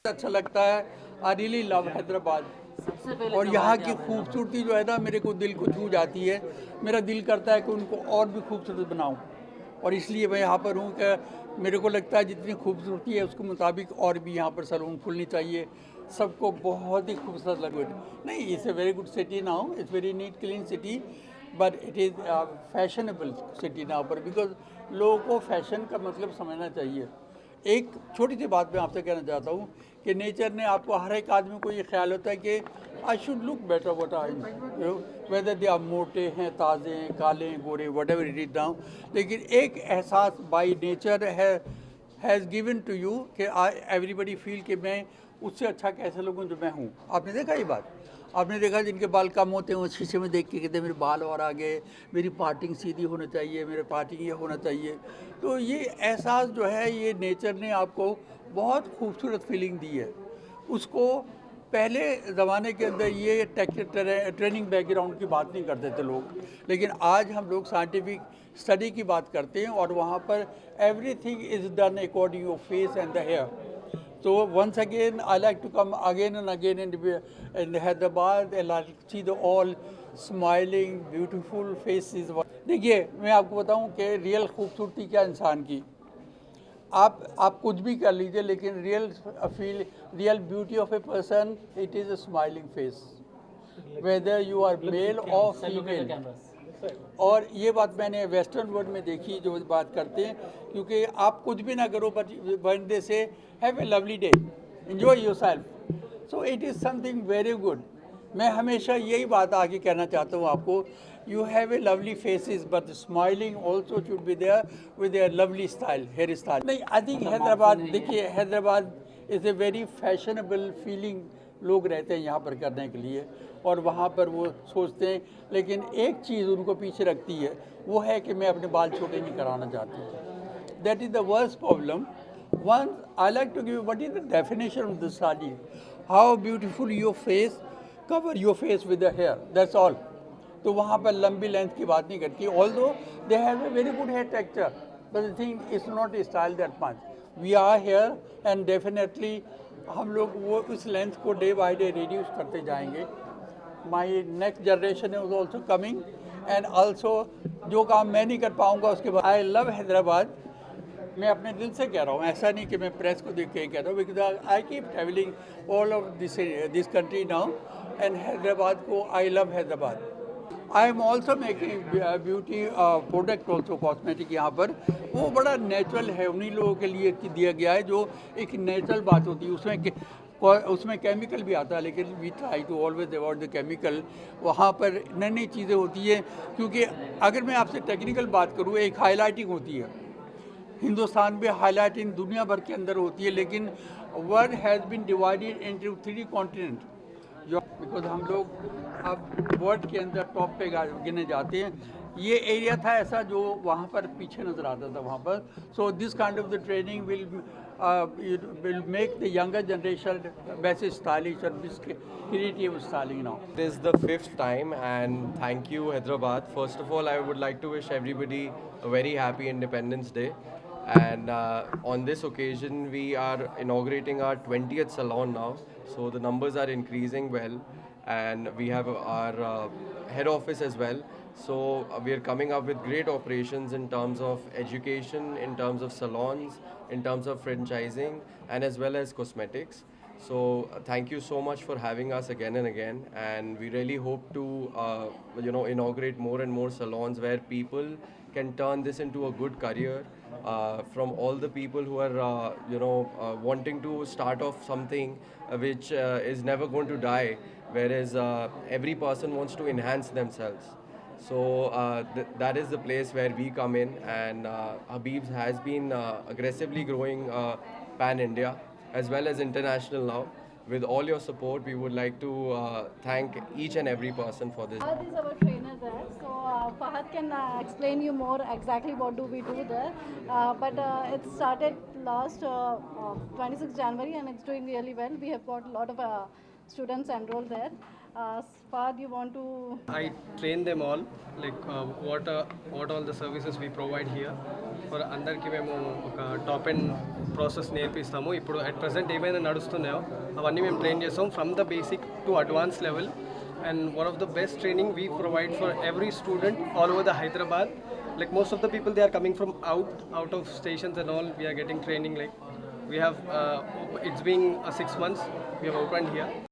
अच्छा लगता है। I really love Hyderabad. सबसे पहले और कब यहाँ आए थे की आप हैदराबाद? खूबसूरती जो है ना, मेरे को दिल को छू जाती है। मेरा दिल करता है कि उनको और भी खूबसूरत बनाऊँ, और इसलिए मैं यहाँ पर हूँ कि मेरे को लगता है जितनी खूबसूरती है उसके मुताबिक और भी यहाँ पर सैलून खुलनी चाहिए। सबको बहुत ही खूबसूरत लगे। नहीं, it's a very good city now, it's very neat clean city, but it is fashionable city now पर, बिकॉज लोगों को फैशन का मतलब समझना चाहिए। एक छोटी सी बात मैं आपसे कहना चाहता हूँ कि नेचर ने आपको, हर एक आदमी को ये ख्याल होता है कि I should look better what I, whether they आप मोटे हैं, ताज़े हैं, काले हैं, गोरे, whatever it is now. लेकिन एक एहसास by nature has given to you कि आई एवरीबडी फील कि मैं उससे अच्छा कैसे लगूँ जो मैं हूँ। आपने देखा ये बात? आपने देखा जिनके बाल कम होते हैं वो शीशे में देख के कहते हैं मेरे बाल और आगे, मेरी पार्टिंग सीधी होनी चाहिए, मेरे पार्टिंग ये होना चाहिए। तो ये एहसास जो है, ये नेचर ने आपको बहुत खूबसूरत फीलिंग दी है। उसको पहले ज़माने के अंदर ये ट्रेनिंग बैकग्राउंड की बात नहीं करते थे लोग, लेकिन आज हम लोग साइंटिफिक स्टडी की बात करते हैं, और वहाँ पर everything is done according your face and the hair. So once again, I like to come again and again in Hyderabad. I like to see the all smiling, beautiful faces. देखिए, मैं आपको बताऊं कि रियल खूबसूरती क्या इंसान की। आप कुछ भी कर लीजिए, लेकिन real beauty of a person, it is a smiling face, whether you are male और फीमेल। और ये बात मैंने वेस्टर्न वर्ल्ड में देखी, जो बात करते हैं, क्योंकि आप कुछ भी ना करो बंदे से have a lovely day, enjoy yourself, so it is something very good. मैं हमेशा यही बात आगे कहना चाहता हूँ आपको, you have a lovely faces but smiling also should be there with a lovely style, hairstyle. नहीं, आई थिंक हैदराबाद, देखिए Hyderabad is a very fashionable feeling लोग रहते हैं यहाँ पर करने के लिए, और वहाँ पर वो सोचते हैं, लेकिन एक चीज़ उनको पीछे रखती है, वो है कि मैं अपने बाल छोटे नहीं कराना चाहती। That is the worst problem. One, I like to give what is the definition of the sari, how beautiful your face, cover your face with the hair, that's all. तो वहाँ पर लंबी लेंथ की बात नहीं करती, although they have a very good hair texture, but the thing is not style that much. We are hair and definitely हम लोग वो उस लेंथ को डे बाई डे रिड्यूस करते जाएंगे। My next generation is also coming, and also जो काम मैं नहीं कर पाऊँगा उसके बाद। आई लव हैदराबाद। मैं अपने दिल से कह रहा हूँ, ऐसा नहीं कि मैं प्रेस को देख के कह रहा हूँ, because I keep travelling all of this country now, and Hyderabad को I love Hyderabad. I am also making beauty product also, cosmetic यहाँ पर। वो बड़ा नेचुरल है, उन्हीं लोगों के लिए दिया गया है, जो एक नेचुरल बात होती है। उसमें केमिकल भी आता है, लेकिन we try to always avoid the chemical. वहाँ पर नई नई चीज़ें होती हैं, क्योंकि अगर मैं आपसे टेक्निकल बात करूँ, एक हाईलाइटिंग होती है हिंदुस्तान में, हाईलाइटिंग दुनिया भर के अंदर होती है, लेकिन world has been divided into 3 continent, जो बिकॉज हम लोग अब वर्ल्ड के अंदर टॉप पे गिने जाते हैं। ये एरिया था ऐसा जो वहाँ पर पीछे नज़र आता था वहाँ पर। So this kind of the training will make the younger generation वैसे स्टाइलिश और creative styling now. It is the fifth time, and thank you, Hyderabad. First of all, I would like to wish everybody a very happy Independence Day. And on this occasion, we are inaugurating our 20th salon now. So the numbers are increasing well, and we have our head office as well. So we are coming up with great operations in terms of education, in terms of salons, in terms of franchising, and as well as cosmetics. So thank you so much for having us again and again, and we really hope to inaugurate more and more salons where people can turn this into a good career. From all the people who are wanting to start off something which is never going to die, whereas every person wants to enhance themselves. So that is the place where we come in, and Habib's has been aggressively growing pan India as well as international now. With all your support, we would like to thank each and every person for this. Fahad is our trainer there, so Fahad can explain you more exactly what do we do there. But it started last 26 January and it's doing really well. We have got a lot of students enroll there. Fahad, you want to? I train them all, like what all the services we provide here. For అందరికీ మేము ఒక top and process నేర్పిస్తాము. ఇప్పుడు at present ఏమైనా నడుస్తున్నాయో అవన్నీ మేము train చేస్తాం from the basic to advance level. And one of the best training we provide for every student all over the Hyderabad. Like most of the people, they are coming from out of stations and all. We are getting training. Like we have, it's been 6 months we have opened here.